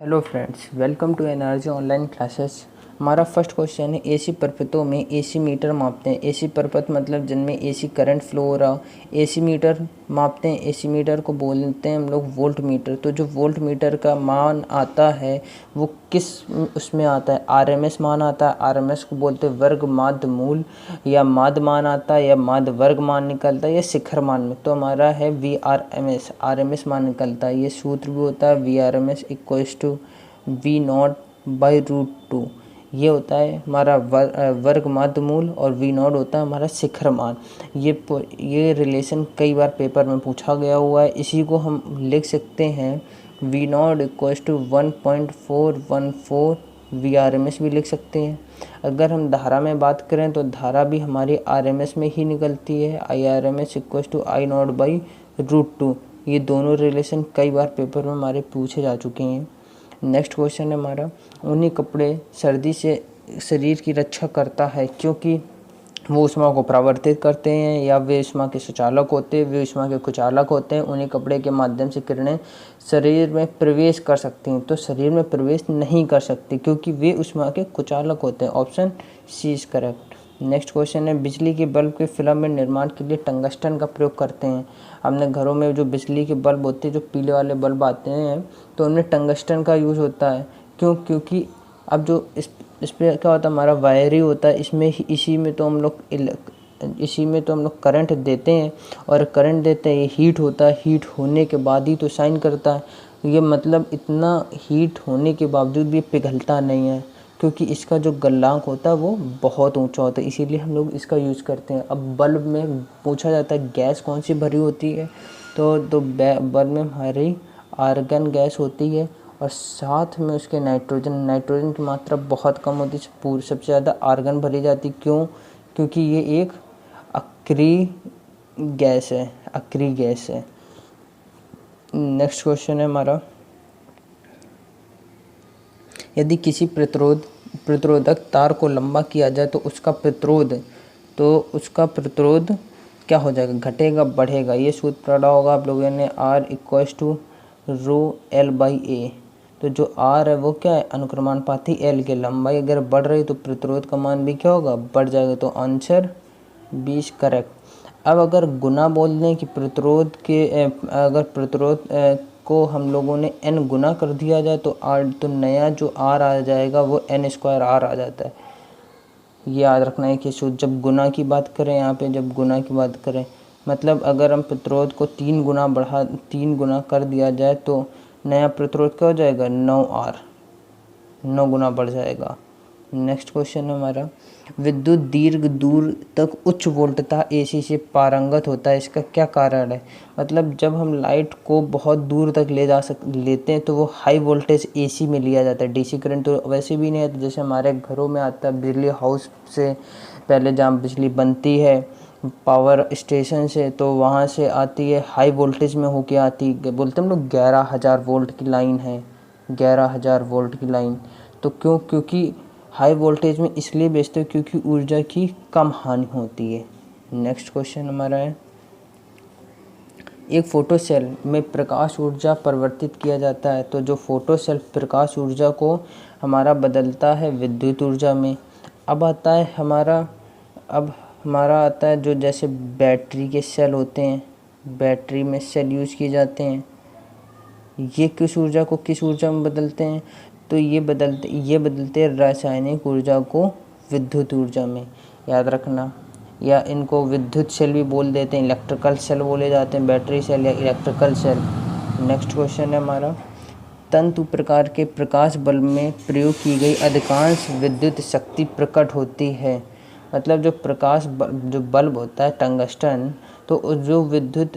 Hello friends, welcome to NRG online classes. हमारा first question है AC परपतों में एसी मीटर मापते हैं। एसी परपत मतलब जिनमें एसी करंट फ्लो हो रहा हो, एसी मीटर मापते हैं। एसी मीटर को बोलते हैं हम लोग वोल्ट मीटर। तो जो वोल्ट मीटर का मान आता है वो किस उसमें आता है? आरएमएस मान आता है। आरएमएस को बोलते हैं वर्ग माध्य मूल, या माध्य मान आता है, या माध्य वर्ग मान निकलता है, या शिखर मान में। तो हमारा है V R M S, RMS मान निकलता है। ये सूत्र भी होता है V R M S equals to V naught by root two. ये होता है हमारा वर्ग माध्य मूल, और वी नॉट होता है हमारा शिखर मान। ये रिलेशन कई बार पेपर में पूछा गया हुआ है। इसी को हम लिख सकते हैं V naught equals to 1.414 V R M S भी लिख सकते हैं। अगर हम धारा में बात करें तो धारा भी हमारी आर एम एस में ही निकलती है, I R M S equals to I naught by root two. ये दोनों रिलेशन कई बार पेपर में हमारे पूछे जा चुके हैं। नेक्स्ट क्वेश्चन है हमारा, ऊनी कपड़े सर्दी से शरीर की रक्षा करता है क्योंकि वो ऊष्मा को परावर्तित करते हैं, या वे ऊष्मा के सुचालक होते हैं, वे ऊष्मा के कुचालक होते हैं। ऊनी कपड़े के माध्यम से किरणें शरीर में प्रवेश कर सकती हैं। तो शरीर में प्रवेश नहीं कर सकती क्योंकि वे ऊष्मा के कुचालक होते हैं। Option C is correct. Next question है, बिजली के बल्ब के फिलामेंट निर्माण के लिए टंगस्टन का प्रयोग करते हैं। हमने घरों में जो बिजली के बल्ब होते हैं, जो पीले वाले बल्ब आते हैं, तो उनमें टंगस्टन का यूज़ होता है। क्योंकि अब जो इस पर क्या होता है, हमारा वायर ही होता है। इसी में तो हम लोग करंट देते हैं, और करंट देते हैं ये हीट होता है। हीट होने के बाद ही तो शाइन करता है। ये मतलब इतना हीट होने के बावजूद भी पिघलता नहीं है, क्योंकि इसका जो गलनांक होता है वो बहुत ऊंचा होता है, इसीलिए हम लोग इसका यूज़ करते हैं। अब बल्ब में पूछा जाता है गैस कौन सी भरी होती है, तो बल्ब में हमारी आर्गन गैस होती है, और साथ में उसके नाइट्रोजन की मात्रा बहुत कम होती है। सबसे ज़्यादा आर्गन भरी जाती। क्यों? क्योंकि ये एक अक्रिय गैस है। नेक्स्ट क्वेश्चन है हमारा, यदि किसी प्रतिरोधक तार को लंबा किया जाए तो उसका प्रतिरोध क्या हो जाएगा? घटेगा, बढ़ेगा? ये सूत्र पढ़ा होगा आप लोगों ने, R equals to rho L by A. तो जो आर है वो क्या है? अनुक्रमानुपाती एल के। लंबाई अगर बढ़ रही तो प्रतिरोध का मान भी क्या होगा? बढ़ जाएगा। तो आंसर 20 करेक्ट। अब अगर गुना बोल दें कि अगर प्रतिरोध को हम लोगों ने n गुना कर दिया जाए तो नया जो r आ जाएगा वो n स्क्वायर r आ जाता है। ये याद रखना है कि जब गुना की बात करें, यहाँ पे जब गुना की बात करें मतलब अगर हम प्रतिरोध को 3 गुना कर दिया जाए तो नया प्रतिरोध क्या हो जाएगा? 9r, 9 गुना बढ़ जाएगा। नेक्स्ट क्वेश्चन है हमारा, विद्युत दीर्घ दूर तक उच्च वोल्टता एसी से पारंगत होता है, इसका क्या कारण है? मतलब जब हम लाइट को बहुत दूर तक लेते हैं तो वो हाई वोल्टेज एसी में लिया जाता है। डीसी करंट तो वैसे भी नहीं आता, जैसे हमारे घरों में आता है बिजली हाउस से, पहले जहाँ बिजली बनती है पावर स्टेशन से, तो वहाँ से आती है, हाई वोल्टेज में होके आती है। बोलते हम लोग 11,000 वोल्ट की लाइन है, 11,000 वोल्ट की लाइन। तो क्योंकि हाई वोल्टेज में इसलिए बेचते हैं क्योंकि ऊर्जा की कम हानि होती है। नेक्स्ट क्वेश्चन हमारा है, एक फोटो सेल में प्रकाश ऊर्जा परिवर्तित किया जाता है, तो जो फोटो सेल प्रकाश ऊर्जा को हमारा बदलता है विद्युत ऊर्जा में। अब हमारा आता है जो जैसे बैटरी के सेल होते हैं, बैटरी में सेल यूज़ किए जाते हैं, ये किस ऊर्जा को किस ऊर्जा में बदलते हैं? तो ये बदलते हैं रासायनिक ऊर्जा को विद्युत ऊर्जा में, याद रखना। या इनको विद्युत सेल भी बोल देते हैं, इलेक्ट्रिकल सेल बोले जाते हैं, बैटरी सेल या इलेक्ट्रिकल सेल। नेक्स्ट क्वेश्चन है हमारा, तंतु प्रकार के प्रकाश बल्ब में प्रयोग की गई अधिकांश विद्युत शक्ति प्रकट होती है। मतलब जो बल्ब होता है टंगस्टन, तो जो विद्युत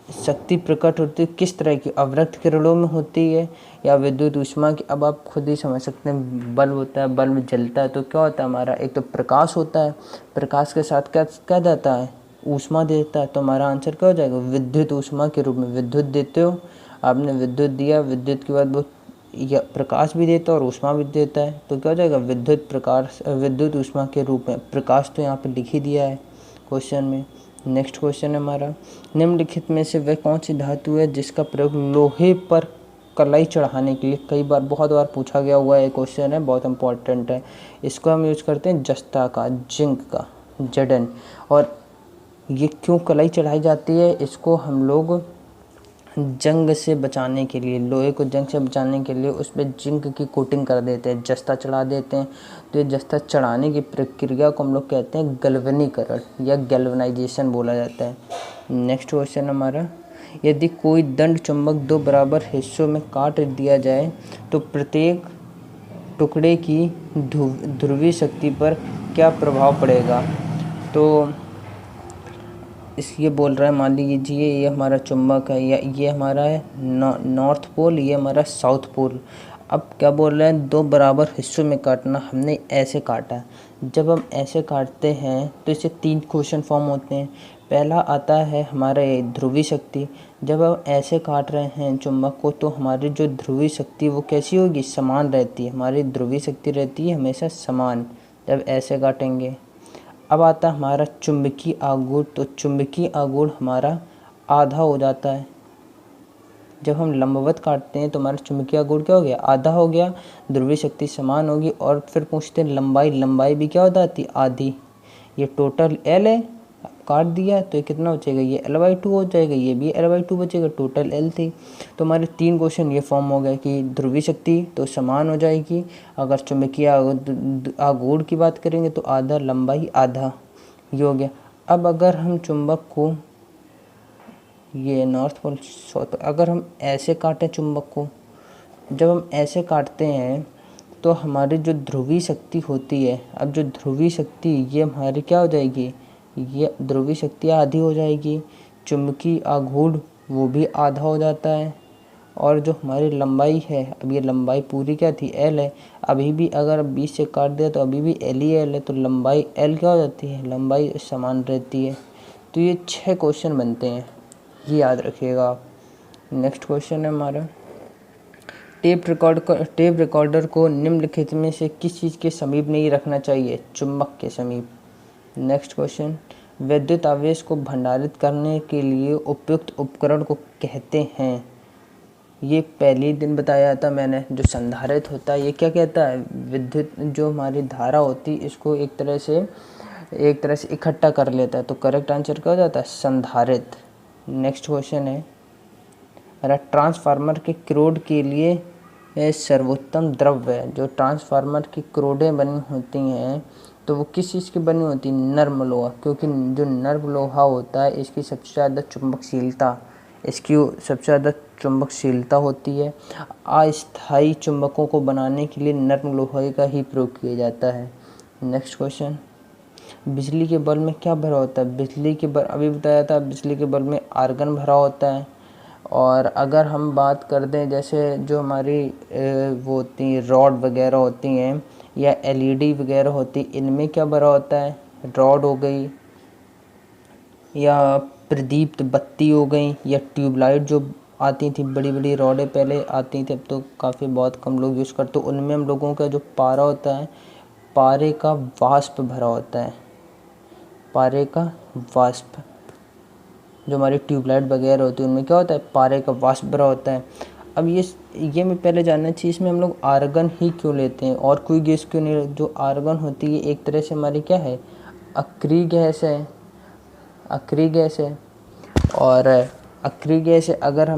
शक्ति प्रकट होती है किस तरह की? अवरक्त किरणों में होती है या विद्युत ऊष्मा की? अब आप खुद ही समझ सकते हैं, बल्ब होता है, बल्ब जलता है तो क्या होता है हमारा? एक तो प्रकाश होता है, प्रकाश के साथ क्या जाता है? ऊष्मा देता है। तो हमारा आंसर क्या हो जाएगा? विद्युत ऊष्मा के रूप में। विद्युत देते हो, आपने विद्युत दिया, विद्युत के बाद वो या प्रकाश भी देता है और ऊष्मा भी देता है, तो क्या हो जाएगा? विद्युत ऊष्मा के रूप में। प्रकाश तो यहाँ पे लिख ही दिया है क्वेश्चन में। नेक्स्ट क्वेश्चन है हमारा, निम्नलिखित में से वह कौन सी धातु है जिसका प्रयोग लोहे पर कलाई चढ़ाने के लिए कई बार बहुत बार पूछा गया हुआ एक क्वेश्चन है, बहुत इंपॉर्टेंट है। इसको हम यूज करते हैं जस्ता का, जिंक का, जडन। और ये क्यों कलाई चढ़ाई जाती है, इसको हम लोग जंग से बचाने के लिए, लोहे को जंग से बचाने के लिए उस पर जिंक की कोटिंग कर देते हैं, जस्ता चढ़ा देते हैं। तो ये जस्ता चढ़ाने की प्रक्रिया को हम लोग कहते हैं गैल्वेनीकरण या गैल्वेनाइजेशन बोला जाता है। नेक्स्ट क्वेश्चन हमारा, यदि कोई दंड चुंबक दो बराबर हिस्सों में काट दिया जाए तो प्रत्येक टुकड़े की ध्रुवीय शक्ति पर क्या प्रभाव पड़ेगा। तो ये बोल रहा है, मान लीजिए ये हमारा चुंबक है, या ये हमारा है नॉर्थ पोल, ये हमारा साउथ पोल। अब क्या बोल रहे हैं, दो बराबर हिस्सों में काटना। हमने ऐसे काटा, जब हम ऐसे काटते हैं तो इससे 3 क्वेश्चन फॉर्म होते हैं। पहला आता है हमारा ये ध्रुवीय शक्ति। जब हम ऐसे काट रहे हैं चुंबक को तो हमारी जो ध्रुवीय शक्ति वो कैसी होगी, समान रहती है। हमारी ध्रुवीय शक्ति रहती है हमेशा समान जब ऐसे काटेंगे। अब आता है हमारा चुंबकीय आघूर्ण। तो चुंबकीय आघूर्ण हमारा आधा हो जाता है। जब हम लंबवत काटते हैं तो हमारा चुंबकीय आघूर्ण क्या हो गया, आधा हो गया, ध्रुवीय शक्ति समान होगी। और फिर पूछते हैं लंबाई, लंबाई भी क्या हो जाती है, आधी। ये टोटल L है, काट दिया तो ये कितना बचेगा, ये L/2 हो जाएगा, ये भी L/2 बचेगा, टोटल L थी। तो हमारे 3 क्वेश्चन ये फॉर्म हो गए कि ध्रुवीय शक्ति तो समान हो जाएगी, अगर चुंबकीय आघूर्ण की बात करेंगे तो आधा, लंबाई आधा, ये हो गया। अब अगर हम चुंबक को, ये नॉर्थ पोल साउथ, अगर हम ऐसे काटें चुंबक को, जब हम ऐसे काटते हैं तो हमारी जो ध्रुवीय शक्ति होती है, अब जो ध्रुवीय शक्ति ये हमारी क्या हो जाएगी, ये ध्रुवीय शक्ति आधी हो जाएगी। चुंबकीय आघूर्ण वो भी आधा हो जाता है। और जो हमारी लंबाई है, अब ये लंबाई पूरी क्या थी, L है, अभी भी अगर 20 से काट दिया तो अभी भी L ही L है, तो लंबाई L क्या हो जाती है, लंबाई समान रहती है। तो ये 6 क्वेश्चन बनते हैं, ये याद रखिएगा आप। नेक्स्ट क्वेश्चन है हमारा, टेप रिकॉर्डर को निम्नलिखित में से किस चीज़ के समीप नहीं रखना चाहिए, चुंबक के समीप। नेक्स्ट क्वेश्चन, विद्युत आवेश को भंडारित करने के लिए उपयुक्त उपकरण को कहते हैं। ये पहले दिन बताया था मैंने, जो संधारित्र होता है ये क्या कहता है, विद्युत जो हमारी धारा होती है इसको एक तरह से इकट्ठा कर लेता है। तो करेक्ट आंसर क्या हो जाता है, संधारित्र। नेक्स्ट क्वेश्चन है, ट्रांसफार्मर के क्रोड के लिए सर्वोत्तम द्रव्य, जो ट्रांसफार्मर की क्रोडें बनी होती हैं तो वो किस चीज़ की बनी होती है, नर्म लोहा। क्योंकि जो नर्म लोहा होता है इसकी सबसे ज़्यादा चुंबकशीलता होती है। अस्थायी चुंबकों को बनाने के लिए नर्म लोहे का ही प्रयोग किया जाता है। नेक्स्ट क्वेश्चन, बिजली के बल्ब में क्या भरा होता है, बिजली के बल्ब, अभी बताया था, बिजली के बल्ब में आर्गन भरा होता है। और अगर हम बात कर दें जैसे जो हमारी वो होती हैं रॉड वगैरह होती हैं या LED वगैरह होती, इनमें क्या भरा होता है, रॉड हो गई या प्रदीप्त बत्ती हो गई या ट्यूबलाइट जो आती थी, बड़ी बड़ी रॉडें पहले आती थी, अब तो काफ़ी बहुत कम लोग यूज़ करते। उनमें हम लोगों का जो पारा होता है, पारे का वाष्प भरा होता है, पारे का वाष्प। जो हमारी ट्यूबलाइट वगैरह होती है उनमें क्या होता है, पारे का वाष्प भरा होता है। अब ये मैं पहले जानना चाहिए, इसमें हम लोग आर्गन ही क्यों लेते हैं और कोई गैस क्यों नहीं। जो आर्गन होती है एक तरह से हमारी क्या है, अक्रिय गैस है, अक्रिय गैस है। और अक्रिय गैस है, अगर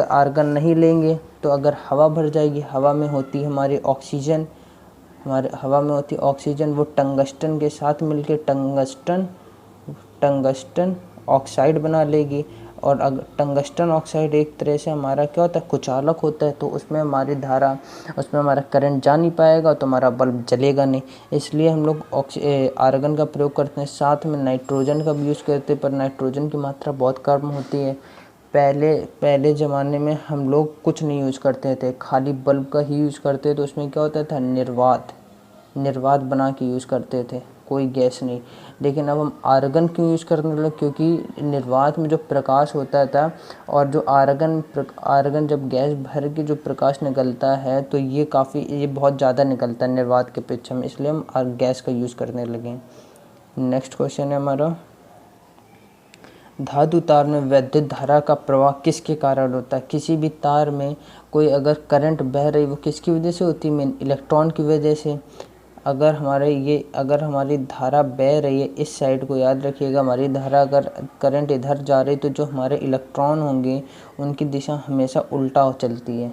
आर्गन नहीं लेंगे तो अगर हवा भर जाएगी, हवा में होती है हमारी ऑक्सीजन, हमारे हवा में होती है ऑक्सीजन, वो टंगस्टन के साथ मिलके टंगस्टन ऑक्साइड बना लेगी। और अगर टंगस्टन ऑक्साइड एक तरह से हमारा क्या होता है, कुचालक होता है, तो उसमें हमारी धारा, उसमें हमारा करंट जा नहीं पाएगा तो हमारा बल्ब जलेगा नहीं। इसलिए हम लोग आर्गन का प्रयोग करते हैं। साथ में नाइट्रोजन का भी यूज़ करते हैं, पर नाइट्रोजन की मात्रा बहुत कम होती है। पहले ज़माने में हम लोग कुछ नहीं यूज़ करते थे, खाली बल्ब का ही यूज़ करते थे। तो उसमें क्या होता था, निर्वात बना के यूज़ करते थे, कोई गैस नहीं। लेकिन अब हम आर्गन क्यों यूज़ करने लगे, क्योंकि निर्वात में जो प्रकाश होता था और जो आर्गन जब गैस भर के जो प्रकाश निकलता है तो ये बहुत ज़्यादा निकलता है निर्वात के अपेक्षा में, इसलिए हम गैस का यूज़ करने लगे। नेक्स्ट क्वेश्चन है हमारा, धातु तार में वैद्युत धारा का प्रवाह किसके कारण होता है? किसी भी तार में कोई अगर करंट बह रही वो किसकी वजह से होती है? मेन इलेक्ट्रॉन की वजह से। अगर हमारी धारा बह रही है, इस साइड को याद रखिएगा, हमारी धारा अगर करंट इधर जा रही तो जो हमारे इलेक्ट्रॉन होंगे उनकी दिशा हमेशा उल्टा चलती है।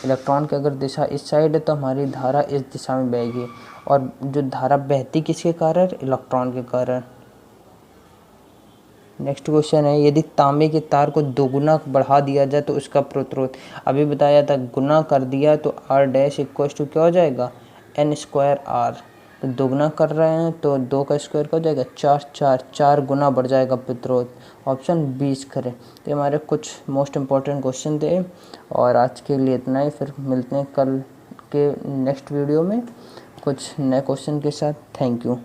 इलेक्ट्रॉन की अगर दिशा इस साइड है तो हमारी धारा इस दिशा में बहेगी, और जो धारा बहती किसके कारण? इलेक्ट्रॉन के कारण। नेक्स्ट क्वेश्चन है, यदि तांबे के तार को दोगुना बढ़ा दिया जाए तो उसका प्रतिरोध, अभी बताया था गुना कर दिया तो R डैश इक्वल टू क्या हो जाएगा? N square R। तो दोगुना कर रहे हैं तो 2 का स्क्वायर का हो जाएगा 4 गुना बढ़ जाएगा प्रतिरोध। ऑप्शन 20 करें। तो हमारे कुछ मोस्ट इम्पॉर्टेंट क्वेश्चन थे, और आज के लिए इतना ही। फिर मिलते हैं कल के नेक्स्ट वीडियो में कुछ नए क्वेश्चन के साथ। Thank you.